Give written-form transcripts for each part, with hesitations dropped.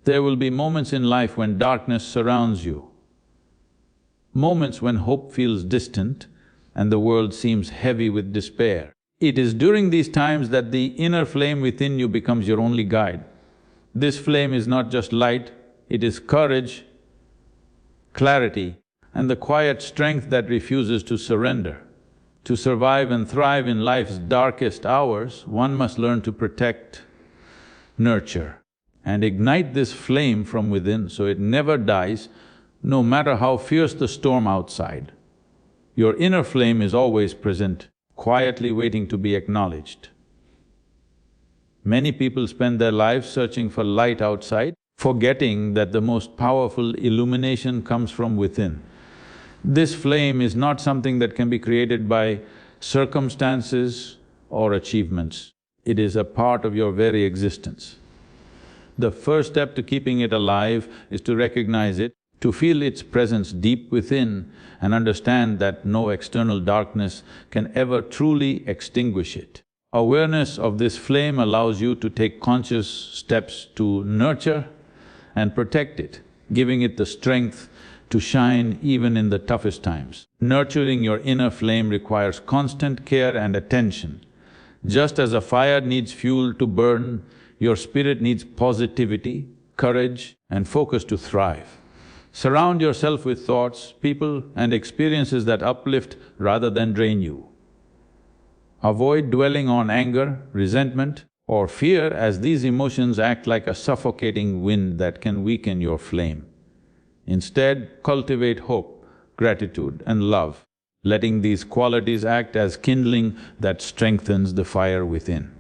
There will be moments in life when darkness surrounds you, moments when hope feels distant and the world seems heavy with despair. It is during these times that the inner flame within you becomes your only guide. This flame is not just light, it is courage, clarity, and the quiet strength that refuses to surrender. To survive and thrive in life's darkest hours, one must learn to protect, nurture, and ignite this flame from within so it never dies, no matter how fierce the storm outside. Your inner flame is always present, quietly waiting to be acknowledged. Many people spend their lives searching for light outside, forgetting that the most powerful illumination comes from within. This flame is not something that can be created by circumstances or achievements. It is a part of your very existence. The first step to keeping it alive is to recognize it, to feel its presence deep within and understand that no external darkness can ever truly extinguish it. Awareness of this flame allows you to take conscious steps to nurture and protect it, giving it the strength to shine even in the toughest times. Nurturing your inner flame requires constant care and attention. Just as a fire needs fuel to burn, your spirit needs positivity, courage, and focus to thrive. Surround yourself with thoughts, people, and experiences that uplift rather than drain you. Avoid dwelling on anger, resentment, or fear, as these emotions act like a suffocating wind that can weaken your flame. Instead, cultivate hope, gratitude, and love, letting these qualities act as kindling that strengthens the fire within.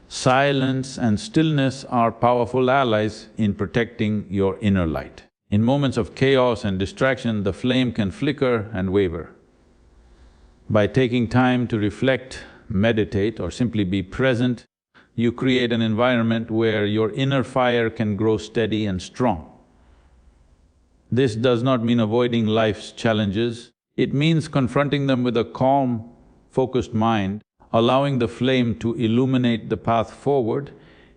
Silence and stillness are powerful allies in protecting your inner light. In moments of chaos and distraction, the flame can flicker and waver. By taking time to reflect, meditate, or simply be present, you create an environment where your inner fire can grow steady and strong. This does not mean avoiding life's challenges, it means confronting them with a calm, focused mind, allowing the flame to illuminate the path forward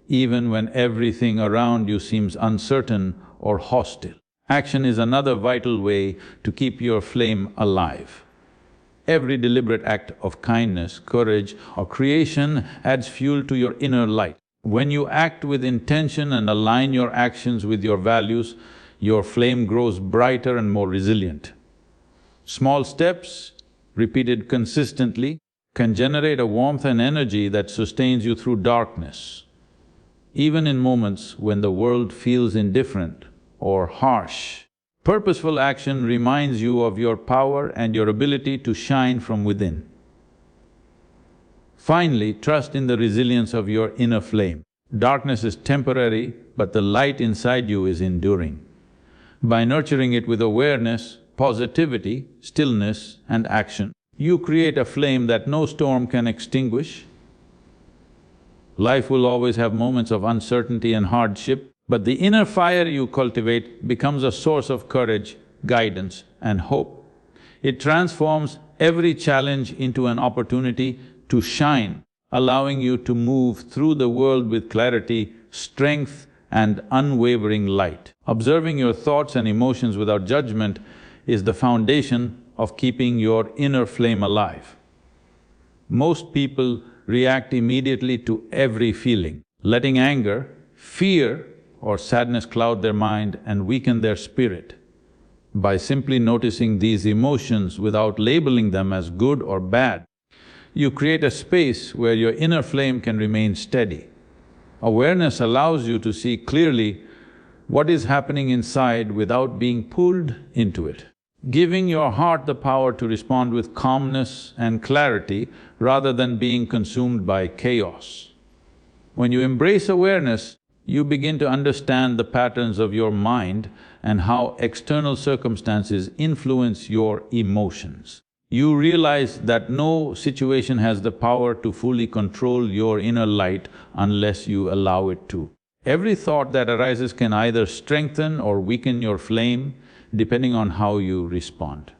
even when everything around you seems uncertain or hostile. Action is another vital way to keep your flame alive. Every deliberate act of kindness, courage, or creation adds fuel to your inner light. When you act with intention and align your actions with your values, your flame grows brighter and more resilient. Small steps, repeated consistently, can generate a warmth and energy that sustains you through darkness. Even in moments when the world feels indifferent or harsh, purposeful action reminds you of your power and your ability to shine from within. Finally, trust in the resilience of your inner flame. Darkness is temporary, but the light inside you is enduring. By nurturing it with awareness, positivity, stillness, and action, you create a flame that no storm can extinguish. Life will always have moments of uncertainty and hardship, but the inner fire you cultivate becomes a source of courage, guidance, and hope. It transforms every challenge into an opportunity to shine, allowing you to move through the world with clarity, strength, and unwavering light. Observing your thoughts and emotions without judgment is the foundation of keeping your inner flame alive. Most people react immediately to every feeling, letting anger, fear, or sadness cloud their mind and weaken their spirit. By simply noticing these emotions without labeling them as good or bad, you create a space where your inner flame can remain steady. Awareness allows you to see clearly what is happening inside without being pulled into it, giving your heart the power to respond with calmness and clarity rather than being consumed by chaos. When you embrace awareness, you begin to understand the patterns of your mind and how external circumstances influence your emotions. You realize that no situation has the power to fully control your inner light unless you allow it to. Every thought that arises can either strengthen or weaken your flame, depending on how you respond.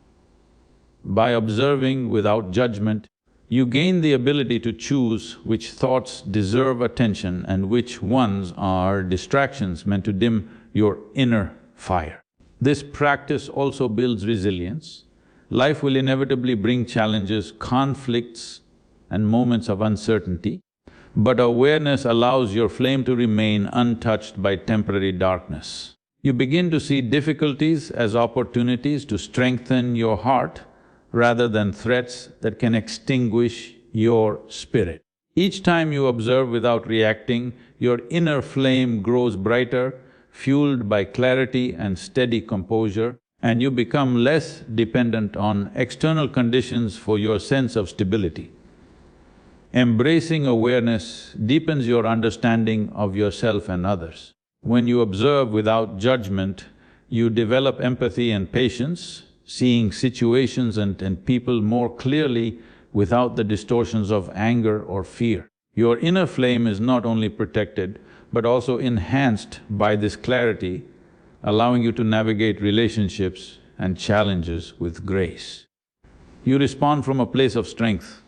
By observing without judgment, You gain the ability to choose which thoughts deserve attention and which ones are distractions meant to dim your inner fire. This practice also builds resilience. Life will inevitably bring challenges, conflicts, and moments of uncertainty, but awareness allows your flame to remain untouched by temporary darkness. You begin to see difficulties as opportunities to strengthen your heart rather than threats that can extinguish your spirit. Each time you observe without reacting, your inner flame grows brighter, fueled by clarity and steady composure, and you become less dependent on external conditions for your sense of stability. Embracing awareness deepens your understanding of yourself and others. When you observe without judgment, you develop empathy and patience, seeing situations and people more clearly without the distortions of anger or fear. Your inner flame is not only protected, but also enhanced by this clarity, allowing you to navigate relationships and challenges with grace. You respond from a place of strength,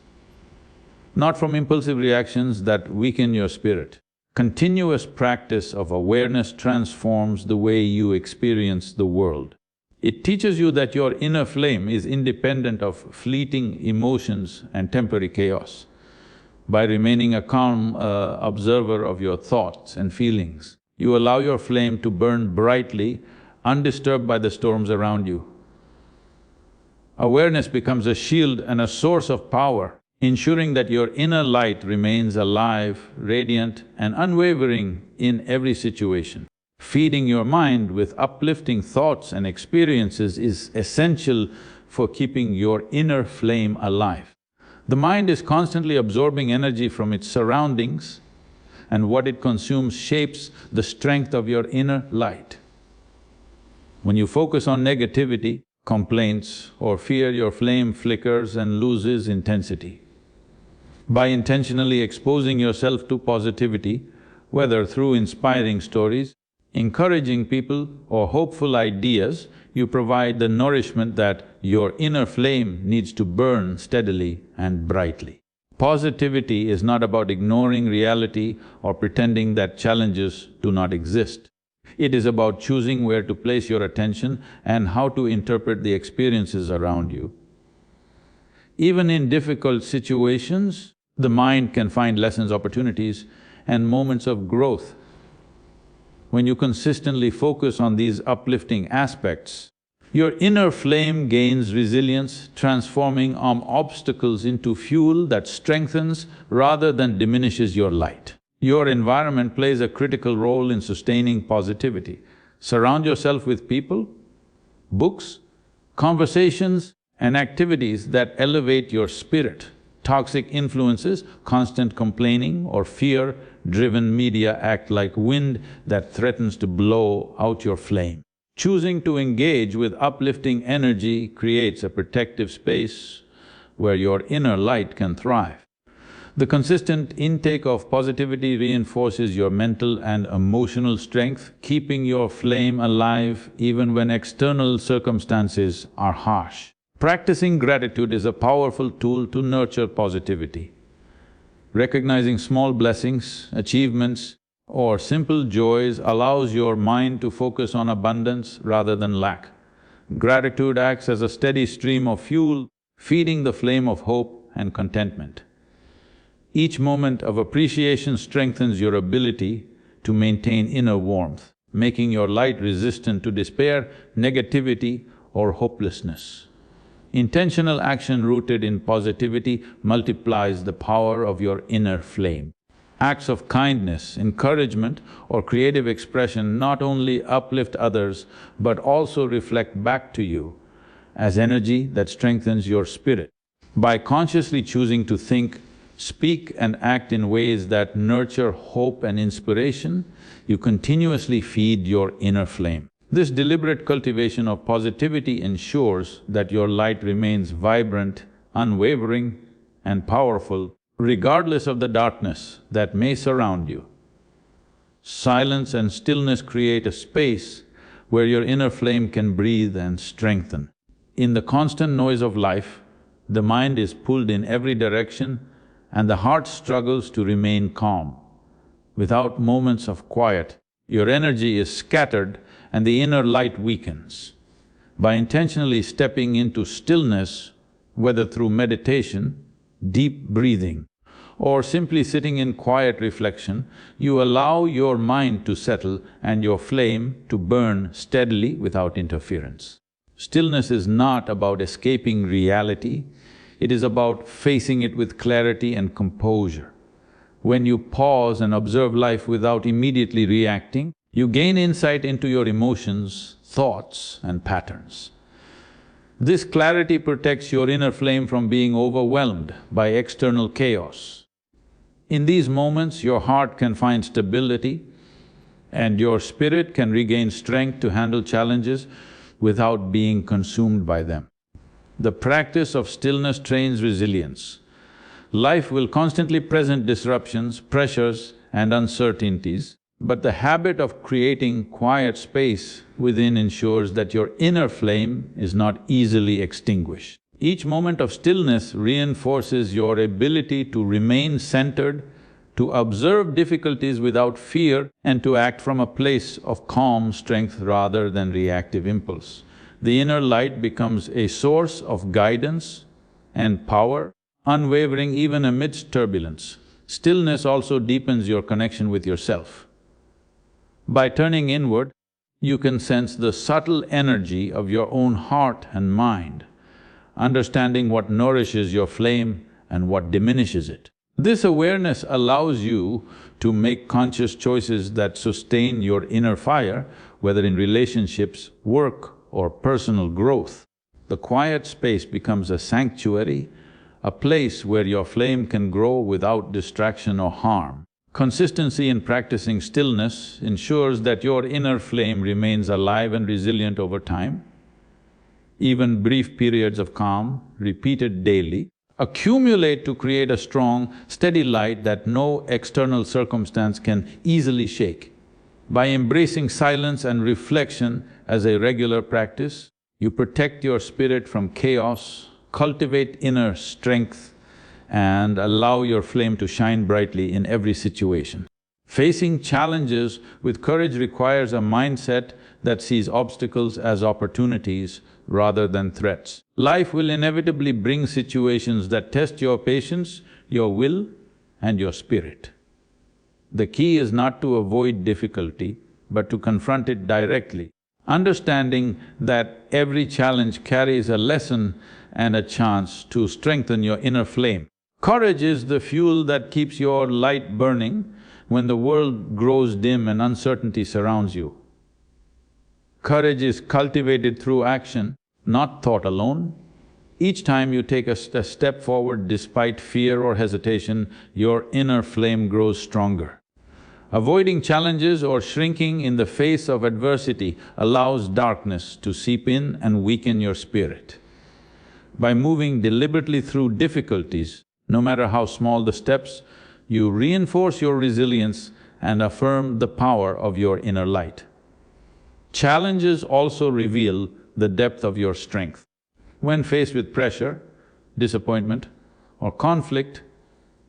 not from impulsive reactions that weaken your spirit. Continuous practice of awareness transforms the way you experience the world. It teaches you that your inner flame is independent of fleeting emotions and temporary chaos. By remaining a calm observer of your thoughts and feelings, you allow your flame to burn brightly, undisturbed by the storms around you. Awareness becomes a shield and a source of power, ensuring that your inner light remains alive, radiant, and unwavering in every situation. Feeding your mind with uplifting thoughts and experiences is essential for keeping your inner flame alive. The mind is constantly absorbing energy from its surroundings, and what it consumes shapes the strength of your inner light. When you focus on negativity, complaints, or fear, your flame flickers and loses intensity. By intentionally exposing yourself to positivity, whether through inspiring stories, encouraging people, or hopeful ideas, you provide the nourishment that your inner flame needs to burn steadily and brightly. Positivity is not about ignoring reality or pretending that challenges do not exist. It is about choosing where to place your attention and how to interpret the experiences around you. Even in difficult situations, the mind can find lessons, opportunities, and moments of growth. When you consistently focus on these uplifting aspects, your inner flame gains resilience, transforming obstacles into fuel that strengthens rather than diminishes your light. Your environment plays a critical role in sustaining positivity. Surround yourself with people, books, conversations, and activities that elevate your spirit. Toxic influences, constant complaining, or fear-driven media act like wind that threatens to blow out your flame. Choosing to engage with uplifting energy creates a protective space where your inner light can thrive. The consistent intake of positivity reinforces your mental and emotional strength, keeping your flame alive even when external circumstances are harsh. Practicing gratitude is a powerful tool to nurture positivity. Recognizing small blessings, achievements, or simple joys allows your mind to focus on abundance rather than lack. Gratitude acts as a steady stream of fuel, feeding the flame of hope and contentment. Each moment of appreciation strengthens your ability to maintain inner warmth, making your light resistant to despair, negativity, or hopelessness. Intentional action rooted in positivity multiplies the power of your inner flame. Acts of kindness, encouragement, or creative expression not only uplift others, but also reflect back to you as energy that strengthens your spirit. By consciously choosing to think, speak, and act in ways that nurture hope and inspiration, you continuously feed your inner flame. This deliberate cultivation of positivity ensures that your light remains vibrant, unwavering, and powerful, regardless of the darkness that may surround you. Silence and stillness create a space where your inner flame can breathe and strengthen. In the constant noise of life, The mind is pulled in every direction and the heart struggles to remain calm. Without moments of quiet, your energy is scattered and the inner light weakens. By intentionally stepping into stillness, whether through meditation, deep breathing, or simply sitting in quiet reflection, you allow your mind to settle and your flame to burn steadily without interference. Stillness is not about escaping reality, it is about facing it with clarity and composure. When you pause and observe life without immediately reacting, you gain insight into your emotions, thoughts and patterns. This clarity protects your inner flame from being overwhelmed by external chaos. In these moments, your heart can find stability and your spirit can regain strength to handle challenges without being consumed by them. The practice of stillness trains resilience. Life will constantly present disruptions, pressures and uncertainties, but the habit of creating quiet space within ensures that your inner flame is not easily extinguished. Each moment of stillness reinforces your ability to remain centered, to observe difficulties without fear and to act from a place of calm strength rather than reactive impulse. The inner light becomes a source of guidance and power, unwavering even amidst turbulence. Stillness also deepens your connection with yourself. By turning inward, you can sense the subtle energy of your own heart and mind, understanding what nourishes your flame and what diminishes it. This awareness allows you to make conscious choices that sustain your inner fire, whether in relationships, work or personal growth. The quiet space becomes a sanctuary, a place where your flame can grow without distraction or harm. Consistency in practicing stillness ensures that your inner flame remains alive and resilient over time. Even brief periods of calm, repeated daily, accumulate to create a strong, steady light that no external circumstance can easily shake. By embracing silence and reflection as a regular practice, you protect your spirit from chaos, cultivate inner strength, and allow your flame to shine brightly in every situation. Facing challenges with courage requires a mindset that sees obstacles as opportunities rather than threats. Life will inevitably bring situations that test your patience, your will and your spirit. The key is not to avoid difficulty, but to confront it directly, understanding that every challenge carries a lesson and a chance to strengthen your inner flame. Courage is the fuel that keeps your light burning when the world grows dim and uncertainty surrounds you. Courage is cultivated through action, not thought alone. Each time you take a step forward despite fear or hesitation, your inner flame grows stronger. Avoiding challenges or shrinking in the face of adversity allows darkness to seep in and weaken your spirit. By moving deliberately through difficulties, no matter how small the steps, you reinforce your resilience and affirm the power of your inner light. Challenges also reveal the depth of your strength. When faced with pressure, disappointment or conflict,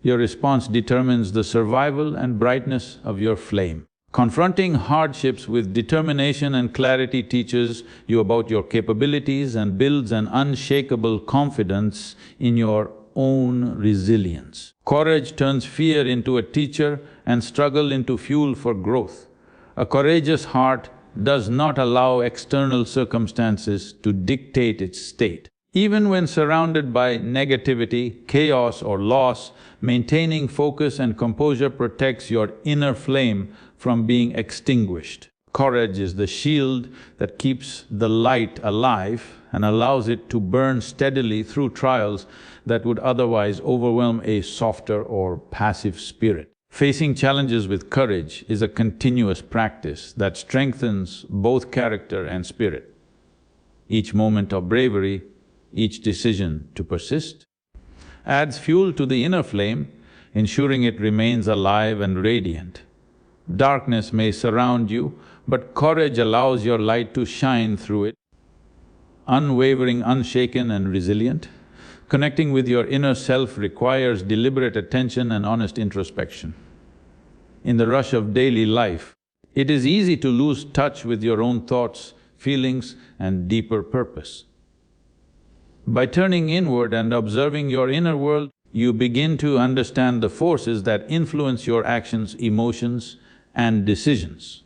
your response determines the survival and brightness of your flame. Confronting hardships with determination and clarity teaches you about your capabilities and builds an unshakable confidence in your own resilience. Courage turns fear into a teacher and struggle into fuel for growth. A courageous heart does not allow external circumstances to dictate its state. Even when surrounded by negativity, chaos or loss, maintaining focus and composure protects your inner flame from being extinguished. Courage is the shield that keeps the light alive and allows it to burn steadily through trials that would otherwise overwhelm a softer or passive spirit. Facing challenges with courage is a continuous practice that strengthens both character and spirit. Each moment of bravery, each decision to persist, adds fuel to the inner flame, ensuring it remains alive and radiant. Darkness may surround you, but courage allows your light to shine through it. Unwavering, unshaken and resilient, Connecting with your inner self requires deliberate attention and honest introspection. In the rush of daily life, it is easy to lose touch with your own thoughts, feelings, and deeper purpose. By turning inward and observing your inner world, you begin to understand the forces that influence your actions, emotions, and decisions.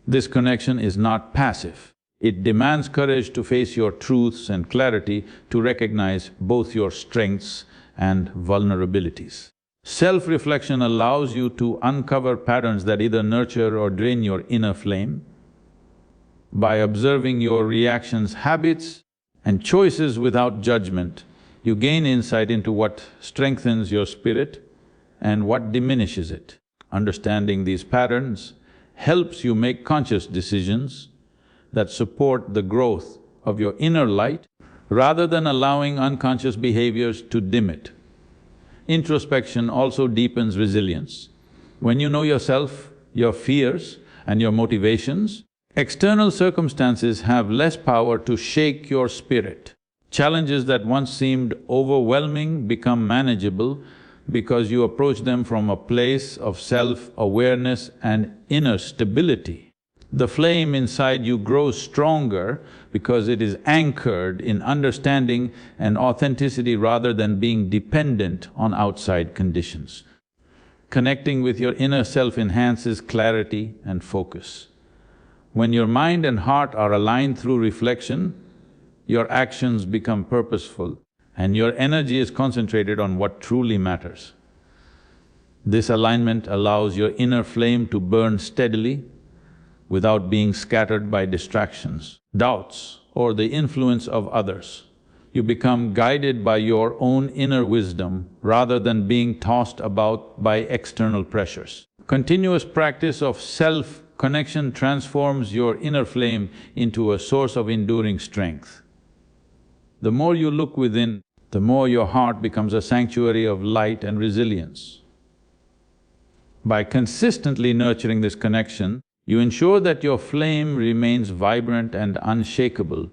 This connection is not passive. It demands courage to face your truths and clarity to recognize both your strengths and vulnerabilities. Self-reflection allows you to uncover patterns that either nurture or drain your inner flame. By observing your reactions, habits, and choices without judgment, you gain insight into what strengthens your spirit and what diminishes it. Understanding these patterns helps you make conscious decisions that support the growth of your inner light rather than allowing unconscious behaviors to dim it. Introspection also deepens resilience. When you know yourself, your fears, and your motivations, external circumstances have less power to shake your spirit. Challenges that once seemed overwhelming become manageable because you approach them from a place of self-awareness and inner stability. The flame inside you grows stronger because it is anchored in understanding and authenticity rather than being dependent on outside conditions. Connecting with your inner self enhances clarity and focus. When your mind and heart are aligned through reflection, your actions become purposeful and your energy is concentrated on what truly matters. This alignment allows your inner flame to burn steadily without being scattered by distractions, doubts, or the influence of others. You become guided by your own inner wisdom rather than being tossed about by external pressures. Continuous practice of self-connection transforms your inner flame into a source of enduring strength. The more you look within, the more your heart becomes a sanctuary of light and resilience. By consistently nurturing this connection, you ensure that your flame remains vibrant and unshakable,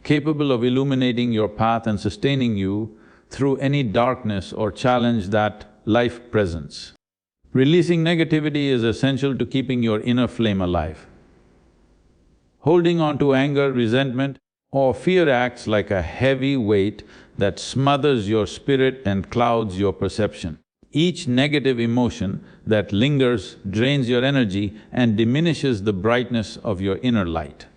capable of illuminating your path and sustaining you through any darkness or challenge that life presents. Releasing negativity is essential to keeping your inner flame alive. Holding on to anger, resentment, or fear acts like a heavy weight that smothers your spirit and clouds your perception. Each negative emotion that lingers drains your energy and diminishes the brightness of your inner light.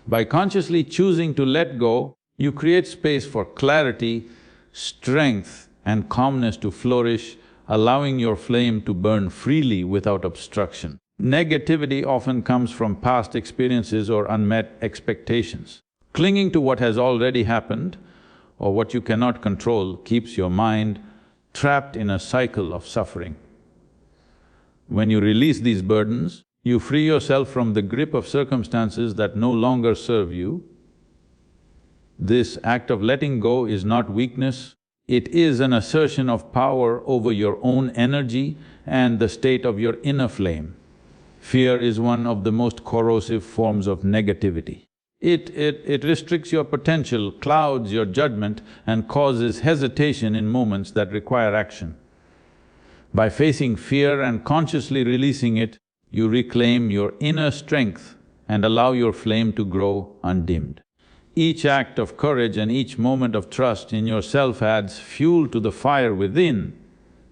By consciously choosing to let go, you create space for clarity, strength, and calmness to flourish, allowing your flame to burn freely without obstruction. Negativity often comes from past experiences or unmet expectations. Clinging to what has already happened or what you cannot control keeps your mind trapped in a cycle of suffering. When you release these burdens, you free yourself from the grip of circumstances that no longer serve you. This act of letting go is not weakness, it is an assertion of power over your own energy and the state of your inner flame. Fear is one of the most corrosive forms of negativity. It restricts your potential, clouds your judgment, and causes hesitation in moments that require action. By facing fear and consciously releasing it, you reclaim your inner strength and allow your flame to grow undimmed. Each act of courage and each moment of trust in yourself adds fuel to the fire within,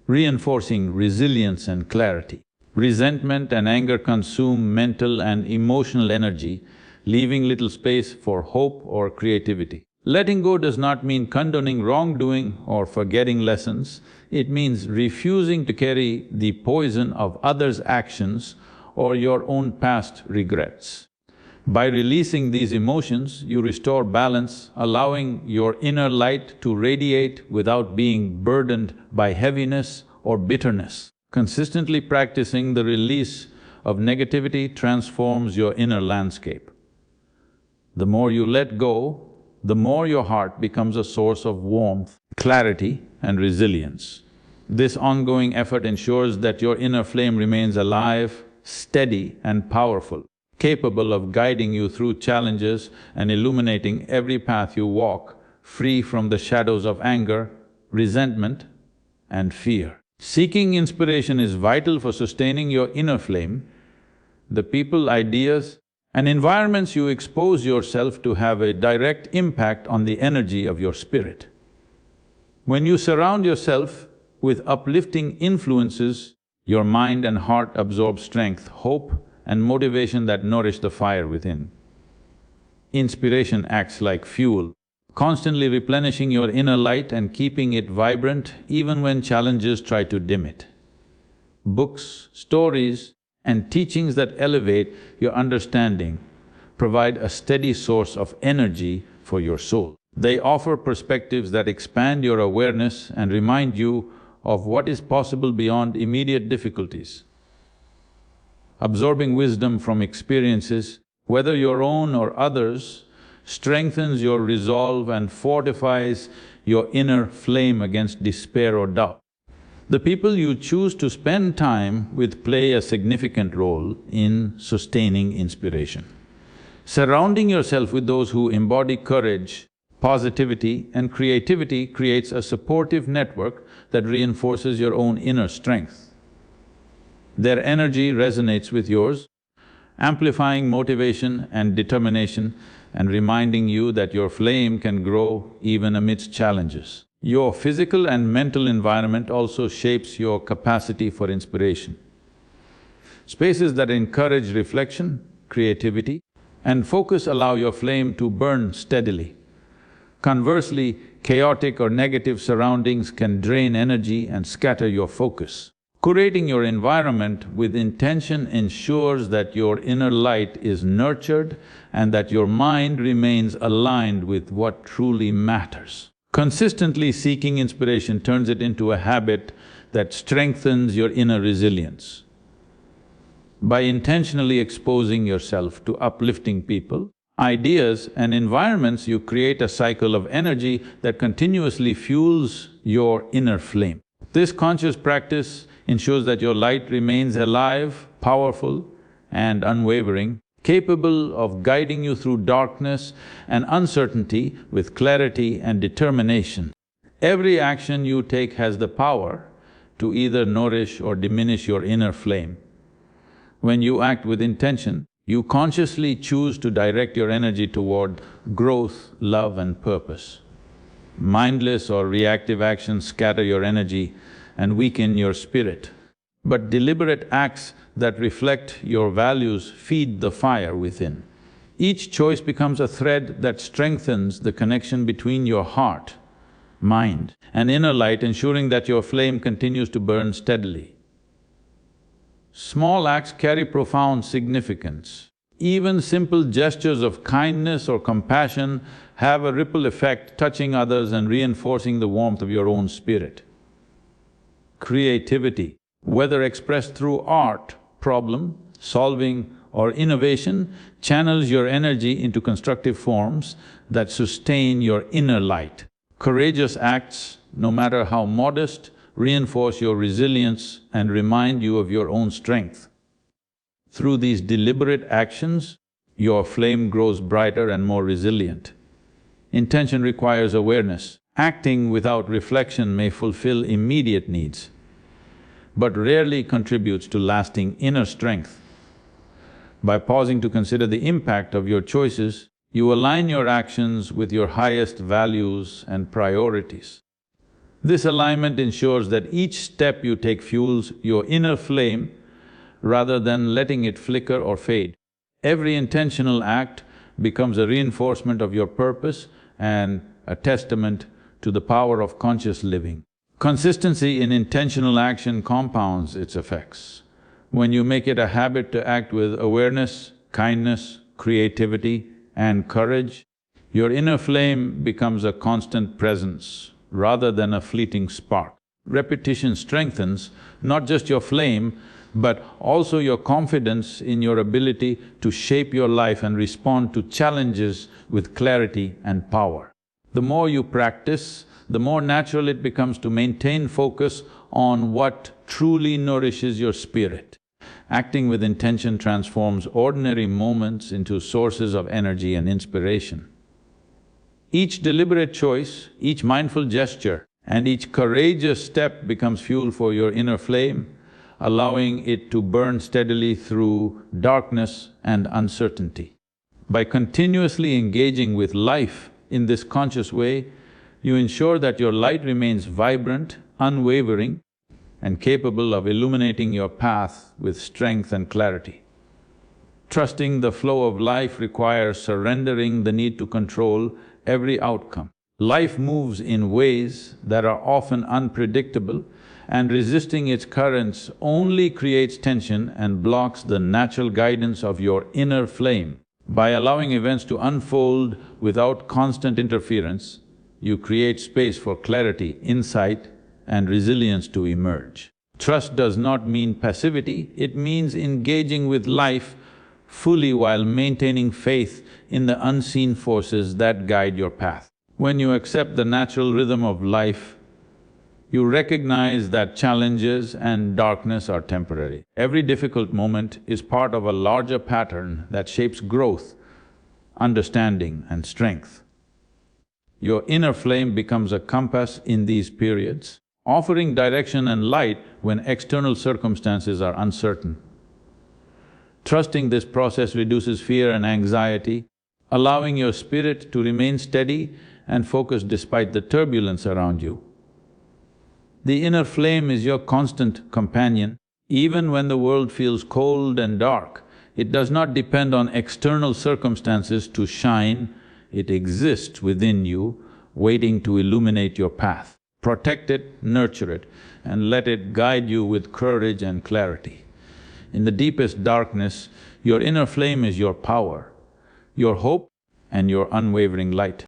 reinforcing resilience and clarity. Resentment and anger consume mental and emotional energy, leaving little space for hope or creativity. Letting go does not mean condoning wrongdoing or forgetting lessons, it means refusing to carry the poison of others' actions or your own past regrets. By releasing these emotions, you restore balance, allowing your inner light to radiate without being burdened by heaviness or bitterness. Consistently practicing the release of negativity transforms your inner landscape. The more you let go, the more your heart becomes a source of warmth, clarity, and resilience. This ongoing effort ensures that your inner flame remains alive, steady, and powerful, capable of guiding you through challenges and illuminating every path you walk free from the shadows of anger, resentment, and fear. Seeking inspiration is vital for sustaining your inner flame. The people, ideas, and environments you expose yourself to have a direct impact on the energy of your spirit. When you surround yourself with uplifting influences, your mind and heart absorb strength, hope, and motivation that nourish the fire within. Inspiration acts like fuel, constantly replenishing your inner light and keeping it vibrant even when challenges try to dim it. Books, stories, and teachings that elevate your understanding provide a steady source of energy for your soul. They offer perspectives that expand your awareness and remind you of what is possible beyond immediate difficulties. Absorbing wisdom from experiences, whether your own or others, strengthens your resolve and fortifies your inner flame against despair or doubt. The people you choose to spend time with play a significant role in sustaining inspiration. Surrounding yourself with those who embody courage, positivity, and creativity creates a supportive network that reinforces your own inner strength. Their energy resonates with yours, amplifying motivation and determination and reminding you that your flame can grow even amidst challenges. Your physical and mental environment also shapes your capacity for inspiration. Spaces that encourage reflection, creativity, and focus allow your flame to burn steadily. Conversely, chaotic or negative surroundings can drain energy and scatter your focus. Curating your environment with intention ensures that your inner light is nurtured and that your mind remains aligned with what truly matters. Consistently seeking inspiration turns it into a habit that strengthens your inner resilience. By intentionally exposing yourself to uplifting people, ideas, and environments, you create a cycle of energy that continuously fuels your inner flame. This conscious practice ensures that your light remains alive, powerful, and unwavering, capable of guiding you through darkness and uncertainty with clarity and determination. Every action you take has the power to either nourish or diminish your inner flame. When you act with intention, you consciously choose to direct your energy toward growth, love, and purpose. Mindless or reactive actions scatter your energy and weaken your spirit. But deliberate acts that reflect your values feed the fire within. Each choice becomes a thread that strengthens the connection between your heart, mind, and inner light, ensuring that your flame continues to burn steadily. Small acts carry profound significance. Even simple gestures of kindness or compassion have a ripple effect, touching others and reinforcing the warmth of your own spirit. Creativity, whether expressed through art, problem solving, or innovation, channels your energy into constructive forms that sustain your inner light. Courageous acts, no matter how modest, reinforce your resilience and remind you of your own strength. Through these deliberate actions, your flame grows brighter and more resilient. Intention requires awareness. Acting without reflection may fulfill immediate needs, but rarely contributes to lasting inner strength. By pausing to consider the impact of your choices, you align your actions with your highest values and priorities. This alignment ensures that each step you take fuels your inner flame rather than letting it flicker or fade. Every intentional act becomes a reinforcement of your purpose and a testament to the power of conscious living. Consistency in intentional action compounds its effects. When you make it a habit to act with awareness, kindness, creativity, and courage, your inner flame becomes a constant presence rather than a fleeting spark. Repetition strengthens not just your flame, but also your confidence in your ability to shape your life and respond to challenges with clarity and power. The more you practice, the more natural it becomes to maintain focus on what truly nourishes your spirit. Acting with intention transforms ordinary moments into sources of energy and inspiration. Each deliberate choice, each mindful gesture, and each courageous step becomes fuel for your inner flame, allowing it to burn steadily through darkness and uncertainty. By continuously engaging with life in this conscious way, you ensure that your light remains vibrant, unwavering, and capable of illuminating your path with strength and clarity. Trusting the flow of life requires surrendering the need to control every outcome. Life moves in ways that are often unpredictable, and resisting its currents only creates tension and blocks the natural guidance of your inner flame. By allowing events to unfold without constant interference, you create space for clarity, insight, and resilience to emerge. Trust does not mean passivity, it means engaging with life fully while maintaining faith in the unseen forces that guide your path. When you accept the natural rhythm of life, you recognize that challenges and darkness are temporary. Every difficult moment is part of a larger pattern that shapes growth, understanding, and strength. Your inner flame becomes a compass in these periods, offering direction and light when external circumstances are uncertain. Trusting this process reduces fear and anxiety, allowing your spirit to remain steady and focused despite the turbulence around you. The inner flame is your constant companion. Even when the world feels cold and dark, it does not depend on external circumstances to shine, it exists within you, waiting to illuminate your path. Protect it, nurture it, and let it guide you with courage and clarity. In the deepest darkness, your inner flame is your power, your hope, and your unwavering light.